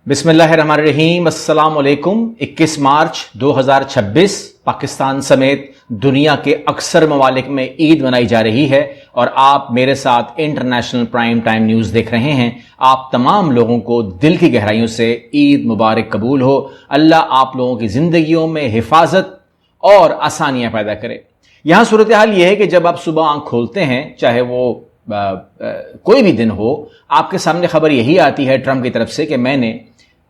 बिस्मिल्लाहिर्रहमानिर्रहीम। अस्सलाम वालेकुम। 21 मार्च 2026 पाकिस्तान समेत दुनिया के अक्सर ममालिक में ईद मनाई जा रही है और आप मेरे साथ इंटरनेशनल प्राइम टाइम न्यूज़ देख रहे हैं। आप तमाम लोगों को दिल की गहराइयों से ईद मुबारक कबूल हो। अल्लाह आप लोगों की ज़िंदगियों में हिफाजत और आसानियाँ पैदा करे। यहाँ सूरत हाल यह है कि जब आप सुबह आँख खोलते हैं, चाहे वो कोई भी दिन हो, आपके सामने खबर यही आती है ट्रंप की तरफ से कि मैंने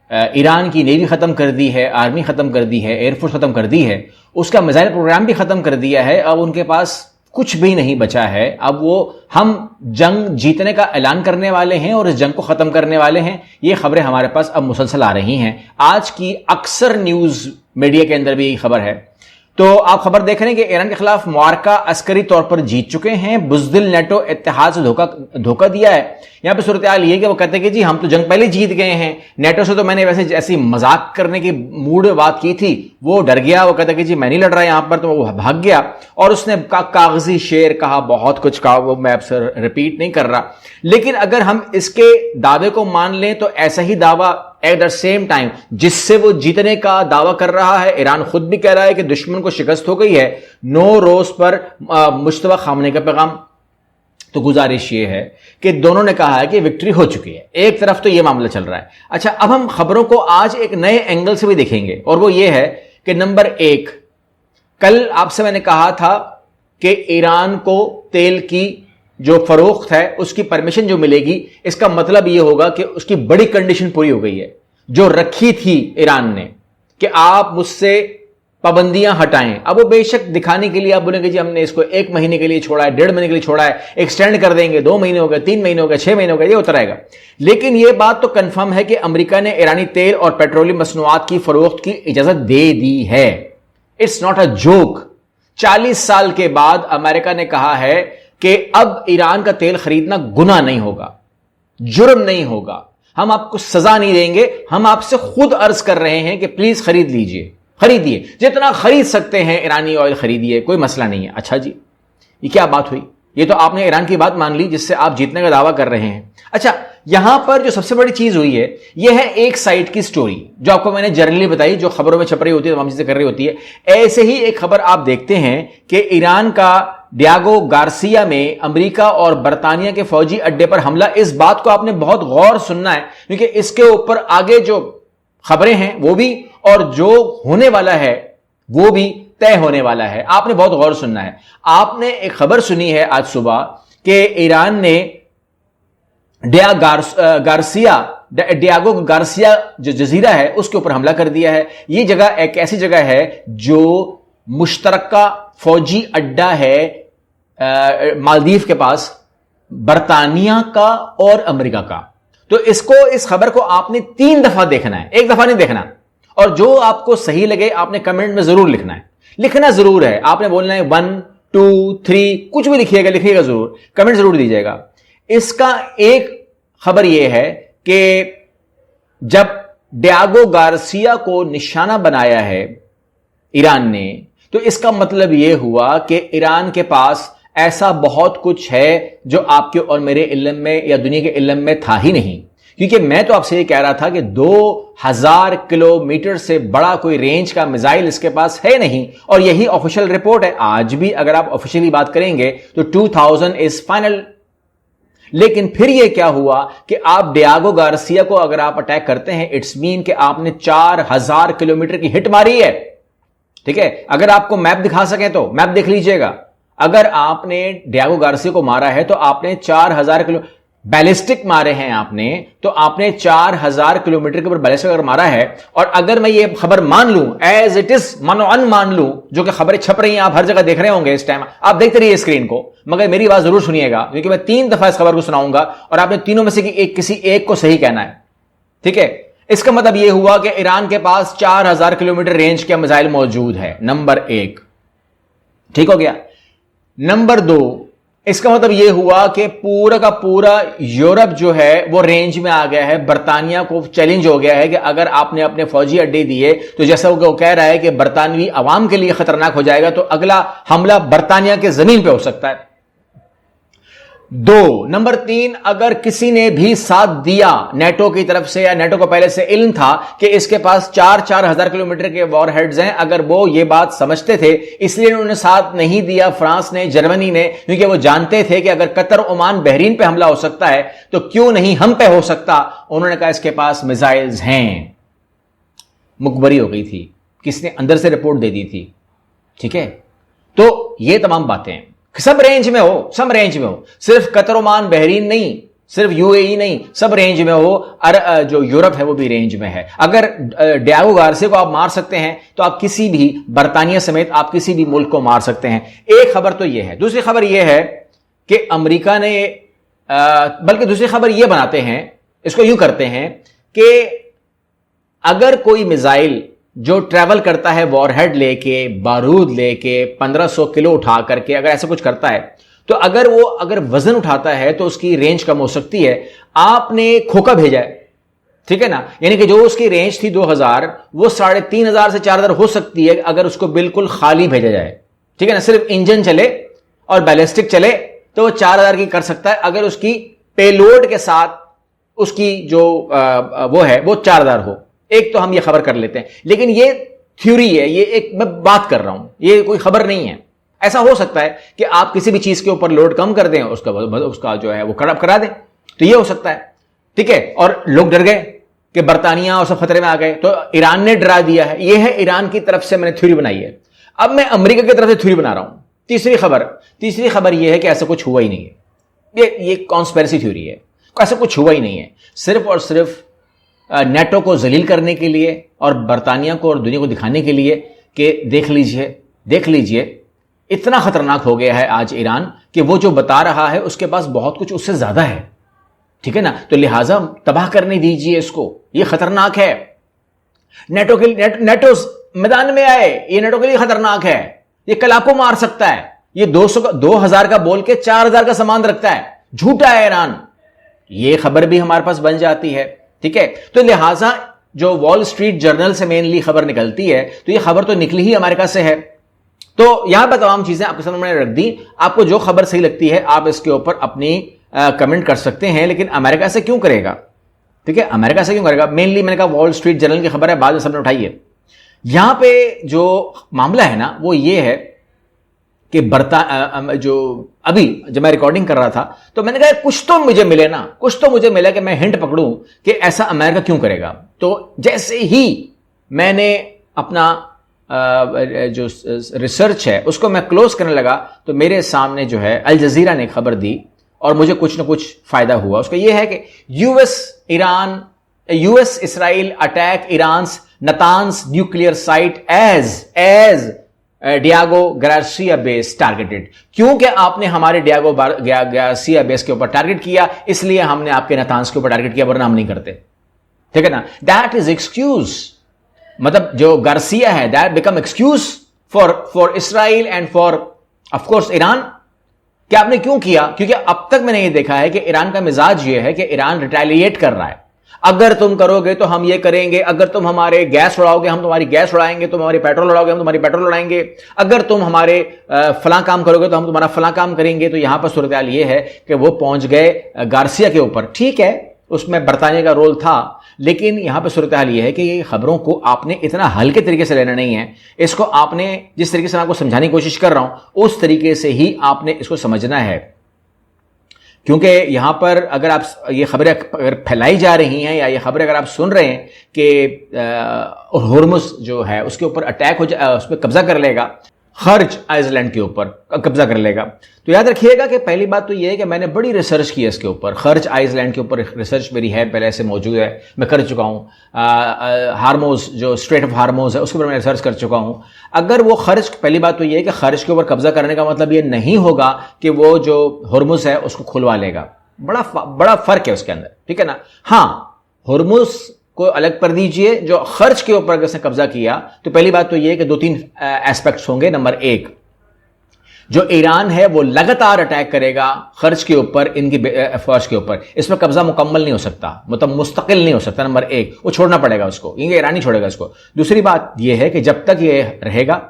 ईरान की नेवी ख़त्म कर दी है, आर्मी ख़त्म कर दी है, एयरफोर्स ख़त्म कर दी है, उसका मिसाइल प्रोग्राम भी ख़त्म कर दिया है। अब उनके पास कुछ भी नहीं बचा है। अब वो हम जंग जीतने का ऐलान करने वाले हैं और इस जंग को ख़त्म करने वाले हैं। ये खबरें हमारे पास अब मुसलसल आ रही हैं। आज की अक्सर न्यूज़ मीडिया के अंदर भी यही खबर है। तो आप खबर देख रहे हैं कि ईरान के खिलाफ मुआरका अस्करी तौर पर जीत चुके हैं। बुज़दिल नेटो इत्तेहाद से धोखा दिया है। यहां पे सूरत हाल ये है कि वो कहते हैं कि जी हम तो जंग पहले जीत गए हैं, नेटो से तो मैंने वैसे ऐसी मजाक करने की मूड बात की थी, वो डर गया। वो कहता है कि जी मैं नहीं लड़ रहा यहां पर, तो वो भाग गया और उसने कागजी शेर कहा, बहुत कुछ कहा, वो मैं आपसे रिपीट नहीं कर रहा। लेकिन अगर हम इसके दावे को मान लें तो ऐसा ही दावा एट द सेम टाइम जिससे वो जीतने का दावा कर रहा है, ईरान खुद भी कह रहा है कि दुश्मन को शिकस्त हो गई है। 9 रोज पर मुश्तबा खामने का पैगाम। तो गुजारिश ये है कि दोनों ने कहा है कि विक्ट्री हो चुकी है। एक तरफ तो ये मामला चल रहा है। अच्छा, अब हम खबरों को आज एक नए एंगल से भी देखेंगे और वो ये है कि नंबर 1, कल आपसे मैंने कहा था कि ईरान को तेल की जो फरोख्त है उसकी परमिशन जो मिलेगी, इसका मतलब यह होगा कि उसकी बड़ी कंडीशन पूरी हो गई है जो रखी थी ईरान ने कि आप मुझसे पाबंदियां हटाएं। अब वो बेशक दिखाने के लिए आप बोलेंगे जी हमने इसको 1 महीने के लिए छोड़ा है, 1.5 महीने के लिए छोड़ा है, एक्सटेंड कर देंगे, 2 महीने हो गए, 3 महीने हो गए, 6 महीने हो गए, ये होता रहेगा। लेकिन यह बात तो कंफर्म है कि अमेरिका ने ईरानी तेल और पेट्रोलियम मसनूआत की फरोख्त की इजाजत दे दी है। It's not a joke. 40 साल के बाद अमेरिका ने कहा है कि अब ईरान का तेल खरीदना गुनाह नहीं होगा, जुर्म नहीं होगा, हम आपको सजा नहीं देंगे, हम आपसे खुद अर्ज कर रहे हैं कि प्लीज खरीद लीजिए, खरीदिए, जितना खरीद सकते हैं ईरानी ऑयल खरीदिए, कोई मसला नहीं है। अच्छा जी, ये क्या बात हुई? ये तो आपने ईरान की बात मान ली जिससे आप जीतने का दावा कर रहे हैं। अच्छा, यहां पर जो सबसे बड़ी चीज हुई है, यह है एक साइड की स्टोरी जो आपको मैंने जनरली बताई, जो खबरों में छप रही होती है, तमाम चीजें कर रही होती है। ऐसे ही एक खबर आप देखते हैं कि ईरान का डियागो गार्सिया में अमेरिका और बरतानिया के फौजी अड्डे पर हमला। इस बात को आपने बहुत गौर सुनना है क्योंकि इसके ऊपर आगे जो खबरें हैं वो भी और जो होने वाला है वो भी तय होने वाला है। आपने बहुत गौर सुनना है। आपने एक खबर सुनी है आज सुबह कि ईरान ने डियागो गार्सिया जो जजीरा है उसके ऊपर हमला कर दिया है। यह जगह एक ऐसी जगह है जो मुश्तरका फौजी अड्डा है मालदीव के पास, बरतानिया का और अमेरिका का। तो इस खबर को आपने 3 दफा देखना है, 1 दफा नहीं देखना। और जो आपको सही लगे आपने कमेंट में जरूर लिखना है, लिखना जरूर है। आपने बोलना है 1 2 3 कुछ भी लिखिएगा जरूर, कमेंट जरूर दीजिएगा। इसका एक खबर यह है कि जब डियागो गार्सिया को निशाना बनाया है ईरान ने, तो इसका मतलब यह हुआ कि ईरान के पास ऐसा बहुत कुछ है जो आपके और मेरे इल्म में या दुनिया के इल्म में था ही नहीं। क्योंकि मैं तो आपसे ये कह रहा था कि 2000 किलोमीटर से बड़ा कोई रेंज का मिसाइल इसके पास है नहीं, और यही ऑफिशियल रिपोर्ट है। आज भी अगर आप ऑफिशियली बात करेंगे तो 2000 इज फाइनल। लेकिन फिर यह क्या हुआ कि आप डियागो गार्सिया को अगर आप अटैक करते हैं, इट्स मीन कि आपने 4000 किलोमीटर की हिट मारी है। ठीक है, अगर आपको मैप दिखा सकें तो मैप देख लीजिएगा। अगर आपने डियागो गार्सिया को मारा है तो आपने 4000 किलो बैलिस्टिक मारे हैं आपने, तो आपने 4000 किलोमीटर के ऊपर बैलिस्टिक अगर मारा है। और अगर मैं ये खबर मान लूं एज इट इज, मानो मान लूं, जो कि खबरें छप रही हैं, आप हर जगह देख रहे होंगे इस टाइम, आप देखते रहिए स्क्रीन को, मगर मेरी बात जरूर सुनिएगा क्योंकि मैं 3 दफा इस खबर को सुनाऊंगा और आपने तीनों में से किसी एक को सही कहना है। ठीक है, इसका मतलब यह हुआ कि ईरान के पास 4000 किलोमीटर रेंज का मिसाइल मौजूद है, नंबर 1। ठीक हो गया। नंबर 2, इसका मतलब यह हुआ कि पूरा का पूरा यूरोप जो है वो रेंज में आ गया है। बरतानिया को चैलेंज हो गया है कि अगर आपने अपने फौजी अड्डे दिए तो जैसा वो कह रहा है कि बरतानवी अवाम के लिए खतरनाक हो जाएगा, तो अगला हमला बरतानिया के जमीन पे हो सकता है। दो। नंबर 3, अगर किसी ने भी साथ दिया नेटो की तरफ से, या नेटो को पहले से इल्म था कि इसके पास 4-4 हजार किलोमीटर के वॉरहेड्स हैं, अगर वो ये बात समझते थे, इसलिए उन्होंने साथ नहीं दिया फ्रांस ने, जर्मनी ने, क्योंकि वो जानते थे कि अगर कतर, ओमान, बहरीन पे हमला हो सकता है तो क्यों नहीं हम पे हो सकता। उन्होंने कहा इसके पास मिसाइल्स हैं। मुखबरी हो गई थी, किसने अंदर से रिपोर्ट दे दी थी। ठीक है, तो ये तमाम बातें सब रेंज में हो, सब रेंज में हो, सिर्फ कतर, ओमान, बहरीन नहीं, सिर्फ यूएई नहीं, सब रेंज में हो। जो यूरोप है वो भी रेंज में है। अगर डियागो गार्सिया को आप मार सकते हैं तो आप किसी भी, बर्तानिया समेत आप किसी भी मुल्क को मार सकते हैं। एक खबर तो यह है। दूसरी खबर यह है कि अमेरिका ने, बल्कि दूसरी खबर यह बनाते हैं, इसको यूं करते हैं कि अगर कोई मिसाइल जो ट्रैवल करता है वॉरहेड लेके, बारूद लेके, 1500 किलो उठा करके, अगर ऐसा कुछ करता है तो अगर वजन उठाता है तो उसकी रेंज कम हो सकती है। आपने खोखा भेजा है, ठीक है ना, यानी कि जो उसकी रेंज थी 2000, वो 3500 से 4000 हो सकती है अगर उसको बिल्कुल खाली भेजा जाए। ठीक है ना, सिर्फ इंजन चले और बैलिस्टिक चले तो वो 4000 की कर सकता है। अगर उसकी पेलोड के साथ उसकी जो वो है वो 4000 हो। एक तो हम ये खबर कर लेते हैं, लेकिन ये थ्योरी है, ये एक मैं बात कर रहा हूं, ये कोई खबर नहीं है। ऐसा हो सकता है कि आप किसी भी चीज के ऊपर लोड कम कर दें, उसका जो है वो करा दें, तो ये हो सकता है। ठीक है, और लोग डर गए कि बर्तानिया और सब खतरे में आ गए, तो ईरान ने डरा दिया है। ये है ईरान की तरफ से मैंने थ्योरी बनाई है। अब मैं अमेरिका की तरफ से थ्योरी बना रहा हूं। तीसरी खबर यह है कि ऐसा कुछ हुआ ही नहीं है। ये कॉन्स्पिरेसी थ्योरी है, ऐसा कुछ हुआ ही नहीं है। सिर्फ और सिर्फ नेटो को जलील करने के लिए और बर्तानिया को और दुनिया को दिखाने के लिए कि देख लीजिए इतना खतरनाक हो गया है आज ईरान कि वो जो बता रहा है उसके पास बहुत कुछ उससे ज्यादा है। ठीक है ना, तो लिहाजा तबाह करने दीजिए इसको, ये खतरनाक है। नेटो मैदान में आए, ये नेटो के लिए खतरनाक है। ये कल आपको मार सकता है। ये 2000 का बोल के 4000 का सामान रखता है, झूठा है ईरान। ये खबर भी हमारे पास बन जाती है। ठीक है, तो लिहाजा जो वॉल स्ट्रीट जर्नल से मेनली खबर निकलती है, तो ये खबर तो निकली ही अमेरिका से है। तो यहां पर तमाम चीजें आपके सामने मैंने रख दी। आपको जो खबर सही लगती है आप इसके ऊपर अपनी कमेंट कर सकते हैं, लेकिन अमेरिका से क्यों करेगा? ठीक है, अमेरिका से क्यों करेगा? मेनली मैंने कहा वॉल स्ट्रीट जर्नल की खबर है, बाद में सबने उठाई है। यहां पे जो मामला है ना वो ये है कि जो अभी जब मैं रिकॉर्डिंग कर रहा था तो मैंने कहा कुछ तो मुझे मिले कि मैं हिंट पकड़ूं कि ऐसा अमेरिका क्यों करेगा। तो जैसे ही मैंने अपना जो रिसर्च है उसको मैं क्लोज करने लगा तो मेरे सामने जो है अल जजीरा ने खबर दी और मुझे कुछ ना कुछ फायदा हुआ। उसका यह है कि US Israel attack Iran's Natanz nuclear site as Diego Garcia base targeted. क्योंकि आपने हमारे डियागो गार्सिया बेस के ऊपर टारगेट किया, इसलिए हमने आपके नतान्स के ऊपर टारगेट किया, वरना हम नहीं करते। ठीक है ना, दैट इज एक्सक्यूज। मतलब जो गार्सिया है that become excuse for Israel and for of course Iran. कि आपने क्यों किया? क्योंकि अब तक मैंने ये देखा है कि ईरान का मिजाज ये है कि ईरान रिटेलिएट कर रहा है। अगर तुम करोगे तो हम ये करेंगे, अगर तुम हमारे गैस उड़ाओगे हम तुम्हारी गैस उड़ाएंगे, तुम हमारी पेट्रोल उड़ाओगे हम तुम्हारी पेट्रोल उड़ाएंगे, अगर तुम हमारे फला काम करोगे तो हम तुम्हारा फला काम करेंगे। तो यहां पर सूरत हाल ये है कि वो पहुंच गए गार्सिया के ऊपर। ठीक है, उसमें बरतानिया का रोल था, लेकिन यहां पर सूरत हाल ये है कि ये खबरों को आपने इतना हल्के तरीके से लेना नहीं है। इसको आपने जिस तरीके से मैं आपको समझाने की कोशिश कर रहा हूं उस तरीके से ही आपने इसको समझना है। क्योंकि यहां पर अगर आप ये खबरें अगर फैलाई जा रही हैं या ये खबरें अगर आप सुन रहे हैं कि होर्मुज जो है उसके ऊपर अटैक हो जाए, उस पर कब्जा कर लेगा, खर्ज आइसलैंड के ऊपर कब्जा कर लेगा, तो याद रखिएगा कि पहली बात तो यह है कि मैंने बड़ी रिसर्च की है इसके ऊपर। खर्ज आइसलैंड के ऊपर रिसर्च मेरी है, पहले से मौजूद है, मैं कर चुका हूं। हार्मोज जो स्ट्रेट ऑफ हार्मोज है उसके ऊपर मैं रिसर्च कर चुका हूं। अगर वो खर्ज, पहली बात तो यह है कि खर्ज के ऊपर कब्जा करने का मतलब ये नहीं होगा कि वो जो हुर्मुज है उसको खुलवा लेगा। बड़ा फर्क है उसके अंदर। ठीक है ना, हाँ, हुर्मुज को अलग कर दीजिए, जो खर्च के ऊपर अगर उसने कब्जा किया तो पहली बात तो यह है कि 2-3 एस्पेक्ट्स होंगे। नंबर 1, जो ईरान है वो लगातार अटैक करेगा खर्च के ऊपर, इनकी एफर्ट्स के ऊपर। इस पर कब्जा मुकम्मल नहीं हो सकता, मतलब मुस्तकिल नहीं हो सकता। नंबर 1, वो छोड़ना पड़ेगा उसको, ये ईरान ही छोड़ेगा इसको। दूसरी बात यह है कि जब तक ये रहेगा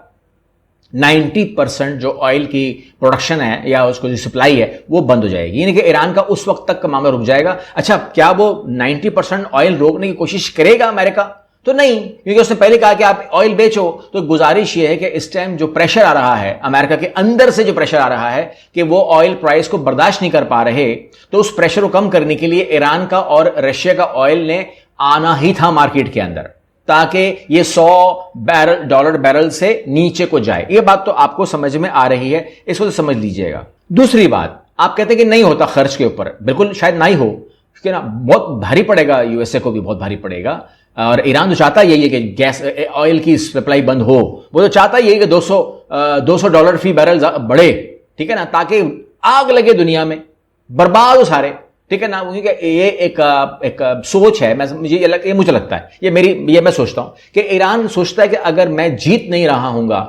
90% जो ऑयल की प्रोडक्शन है या उसको जो सप्लाई है वो बंद हो जाएगी, यानी कि ईरान का उस वक्त तक का मामला रुक जाएगा। अच्छा, क्या वो 90% ऑयल रोकने की कोशिश करेगा अमेरिका? तो नहीं, क्योंकि उसने पहले कहा कि आप ऑयल बेचो। तो गुजारिश ये है कि इस टाइम जो प्रेशर आ रहा है अमेरिका के अंदर से, जो प्रेशर आ रहा है कि वो ऑयल प्राइस को बर्दाश्त नहीं कर पा रहे, तो उस प्रेशर को कम करने के लिए ईरान का और रशिया का ऑयल ने आना ही था मार्केट के अंदर, ताकि ये $100 बैरल से नीचे को जाए। ये बात तो आपको समझ में आ रही है, इसको तो समझ लीजिएगा। दूसरी बात, आप कहते हैं कि नहीं होता खर्च के ऊपर, बिल्कुल शायद नहीं हो, क्योंकि ना बहुत भारी पड़ेगा, यूएसए को भी बहुत भारी पड़ेगा। और ईरान तो चाहता यही है कि गैस ऑयल की सप्लाई बंद हो, वो तो चाहता यही कि $200 फी बैरल बढ़े, ठीक है ना, ताकि आग लगे दुनिया में, बर्बाद हो सारे, ठीक है ना। क्योंकि ये एक सोच है, मुझे लगता है, ये मैं सोचता हूं कि ईरान सोचता है कि अगर मैं जीत नहीं रहा हूंगा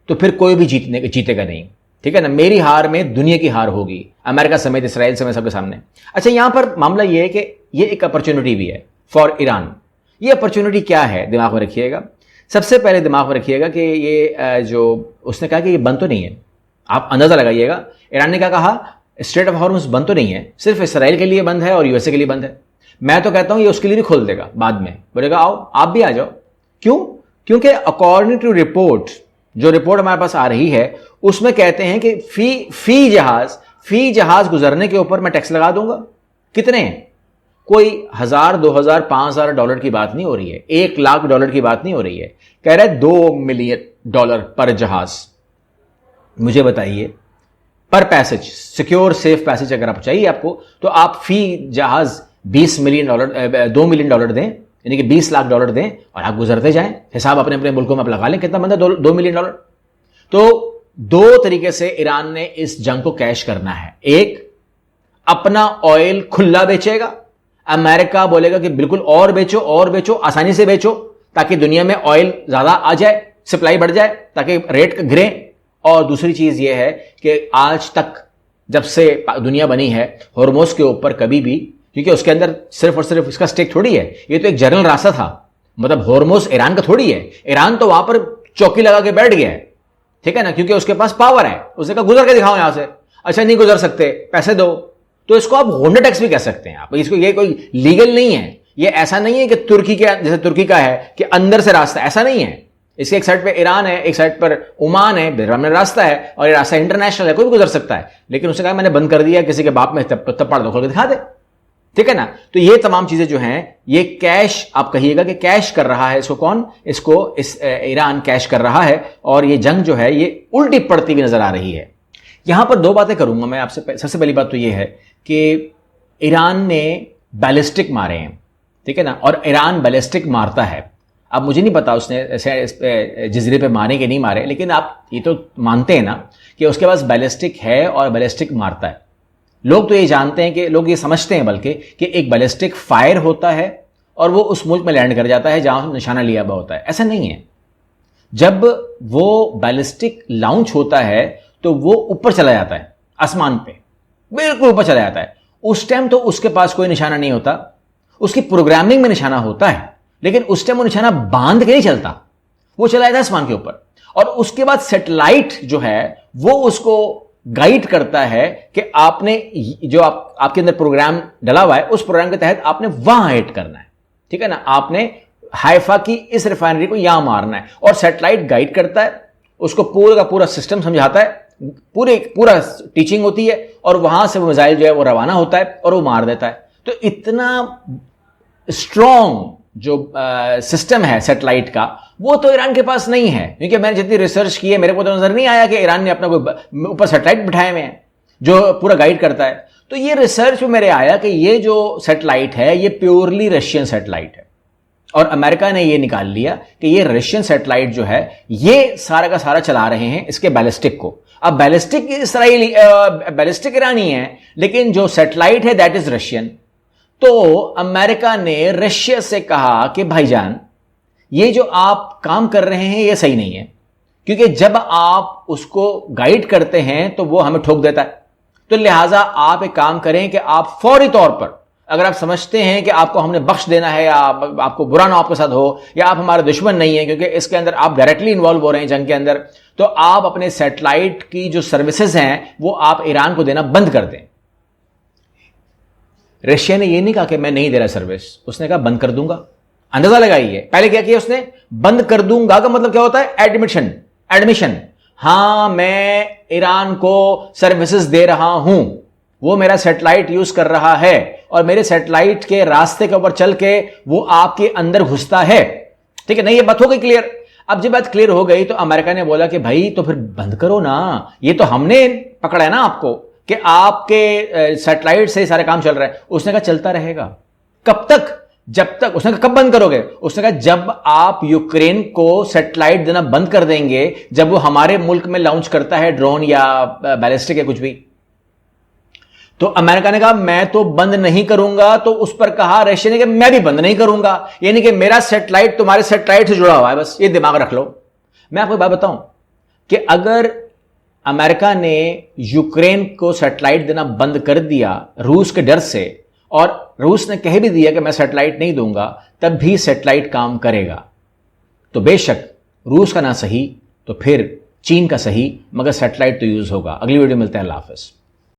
तो फिर कोई भी जीतेगा नहीं, ठीक है ना। मेरी हार में दुनिया की हार होगी, अमेरिका समेत, इसराइल समेत, सबके सामने। अच्छा, यहां पर मामला यह है कि ये एक अपॉर्चुनिटी भी है फॉर ईरान। ये अपॉर्चुनिटी क्या है, दिमाग में रखिएगा। सबसे पहले दिमाग में रखिएगा कि ये जो उसने कहा कि ये बंद तो नहीं है, आप अंदाजा लगाइएगा। ईरान ने क्या कहा, स्ट्रेट ऑफ हॉर्मुज़ बंद तो नहीं है, सिर्फ इसराइल के लिए बंद है और यूएसए के लिए बंद है। मैं तो कहता हूं ये उसके लिए भी खोल देगा बाद में, बोलेगा आओ आप भी आ जाओ। क्यों? क्योंकि अकॉर्डिंग टू रिपोर्ट, जो रिपोर्ट हमारे पास आ रही है, उसमें कहते हैं कि फी जहाज गुजरने के ऊपर मैं टैक्स लगा दूंगा। कितने? कोई $1,000, $2,000, $5,000 की बात नहीं हो रही है, $1,00,000 की बात नहीं हो रही है, कह रहे $2 मिलियन पर जहाज। मुझे बताइए, पर पैसेज, सिक्योर सेफ पैसेज अगर आप चाहिए आपको, तो आप फी जहाज $2 मिलियन दें, यानी कि $20 लाख दें और आप गुजरते जाएं। हिसाब अपने अपने मुल्कों में आप लगा लें, कितना बनता है $2 मिलियन। तो दो तरीके से ईरान ने इस जंग को कैश करना है। एक, अपना ऑयल खुला बेचेगा, अमेरिका बोलेगा कि बिल्कुल और बेचो, आसानी से बेचो, ताकि दुनिया में ऑयल ज्यादा आ जाए, सप्लाई बढ़ जाए, ताकि रेट गिरे। और दूसरी चीज यह है कि आज तक जब से दुनिया बनी है, हॉर्मुज़ के ऊपर कभी भी, क्योंकि उसके अंदर सिर्फ और सिर्फ इसका स्टेक थोड़ी है, ये तो एक जनरल रास्ता था, मतलब हॉर्मुज़ ईरान का थोड़ी है। ईरान तो वहां पर चौकी लगा के बैठ गया है, ठीक है ना, क्योंकि उसके पास पावर है। उसने कहा गुजर के दिखाओ यहां से। अच्छा, नहीं गुजर सकते, पैसे दो, तो इसको आप होंडा टैक्स भी कह सकते हैं आप। इसको, ये कोई लीगल नहीं है, ये ऐसा नहीं है कि तुर्की के जैसे तुर्की का है कि अंदर से रास्ता, ऐसा नहीं है। इसके एक साइड पे ईरान है, एक साइड पर ओमान है, दरमियान में रास्ता है, और ये रास्ता इंटरनेशनल है, कोई भी गुजर सकता है। लेकिन उसने कहा मैंने बंद कर दिया, किसी के बाप में तप्पड़ दो, खोल के दिखा दे, ठीक है ना। तो ये तमाम चीजें जो हैं, ये कैश, आप कहिएगा कि कैश कर रहा है इसको कौन, इस ईरान कैश कर रहा है। और ये जंग जो है ये उल्टी पड़ती हुई नजर आ रही है। यहां पर दो बातें करूंगा मैं आपसे। सबसे पहली बात तो ये है कि ईरान ने बैलिस्टिक मारे हैं, ठीक है ना, और ईरान बैलिस्टिक मारता है। अब मुझे नहीं पता उसने ऐसे जजीरे पे मारे कि नहीं मारे, लेकिन आप ये तो मानते हैं ना कि उसके पास बैलिस्टिक है और बैलिस्टिक मारता है। लोग तो ये जानते हैं कि, लोग ये समझते हैं बल्कि, कि एक बैलिस्टिक फायर होता है और वो उस मुल्क में लैंड कर जाता है जहां निशाना लिया हुआ होता है। ऐसा नहीं है। जब वो बैलिस्टिक लॉन्च होता है तो वो ऊपर चला जाता है, आसमान पे बिल्कुल ऊपर चला जाता है। उस टाइम तो उसके पास कोई निशाना नहीं होता, उसकी प्रोग्रामिंग में निशाना होता है, लेकिन उस टाइम वो निशाना बांध के नहीं चलता, वो चला जाता है आसमान के ऊपर। और उसके बाद सैटेलाइट जो है वो उसको गाइड करता है कि आपने जो आपके अंदर प्रोग्राम डला हुआ है, उस प्रोग्राम के तहत आपने वहां हिट करना है, ठीक है ना। आपने हाइफा की इस रिफाइनरी को यहां मारना है, और सैटेलाइट गाइड करता है, उसको पूरा का पूरा सिस्टम समझाता है, पूरा टीचिंग होती है, और वहां से वो मिसाइल जो है वो रवाना होता है और वो मार देता है। तो इतना स्ट्रॉन्ग जो सिस्टम है सैटेलाइट का, वो तो ईरान के पास नहीं है। क्योंकि मैंने जितनी रिसर्च की है, मेरे को तो नजर नहीं आया कि ईरान ने अपना कोई ऊपर सैटेलाइट बिठाए हुए हैं जो पूरा गाइड करता है। तो ये रिसर्च में मेरे आया कि ये जो सैटेलाइट है ये प्योरली रशियन सैटेलाइट है, और अमेरिका ने ये निकाल लिया कि ये रशियन सैटेलाइट जो है ये सारा का सारा चला रहे हैं इसके बैलिस्टिक को। अब बैलिस्टिक इसराइली, बैलिस्टिक ईरानी है, लेकिन जो सैटेलाइट है दैट इज रशियन। तो अमेरिका ने रशिया से कहा कि भाईजान, ये जो आप काम कर रहे हैं ये सही नहीं है, क्योंकि जब आप उसको गाइड करते हैं तो वो हमें ठोक देता है। तो लिहाजा आप एक काम करें कि आप फौरी तौर पर अगर आप समझते हैं कि आपको हमने बख्श देना है या आपको बुरा ना आपके साथ हो या आप हमारे दुश्मन नहीं है क्योंकि इसके अंदर आप डायरेक्टली इन्वॉल्व हो रहे हैं जंग के अंदर, तो आप अपने सैटेलाइट की जो सर्विसेज हैं वो आप ईरान को देना बंद कर दें। रशिया ने यह नहीं कहा कि मैं नहीं दे रहा सर्विस, उसने कहा बंद कर दूंगा। अंदाजा लगाइए, पहले क्या किया उसने, बंद कर दूंगा का मतलब क्या होता है, एडमिशन। हां मैं ईरान को सर्विसेज दे रहा हूं, वो मेरा सैटेलाइट यूज कर रहा है और मेरे सैटेलाइट के रास्ते के ऊपर चल के वो आपके अंदर घुसता है। ठीक है, नहीं ये बात हो गई क्लियर। अब जब बात क्लियर हो गई तो अमेरिका ने बोला कि भाई तो फिर बंद करो ना, ये तो हमने पकड़ा है ना आपको कि आपके सैटेलाइट से सारे काम चल रहा है। उसने कहा चलता रहेगा। कब तक, जब तक, उसने कहा कब बंद करोगे, उसने कहा जब आप यूक्रेन को सैटेलाइट देना बंद कर देंगे, जब वो हमारे मुल्क में लॉन्च करता है ड्रोन या बैलिस्टिक या कुछ भी। तो अमेरिका ने कहा मैं तो बंद नहीं करूंगा, तो उस पर कहा रशिया ने कि मैं भी बंद नहीं करूंगा, यानी कि मेरा सैटेलाइट तुम्हारे सैटेलाइट से जुड़ा हुआ है, बस ये दिमाग रख लो। मैं आपको बात बताऊं कि अगर अमेरिका ने यूक्रेन को सैटेलाइट देना बंद कर दिया रूस के डर से, और रूस ने कह भी दिया कि मैं सैटेलाइट नहीं दूंगा, तब भी सैटेलाइट काम करेगा। तो बेशक रूस का ना सही तो फिर चीन का सही, मगर सैटेलाइट तो यूज होगा। अगली वीडियो मिलते हैं, अल्लाह हाफिज।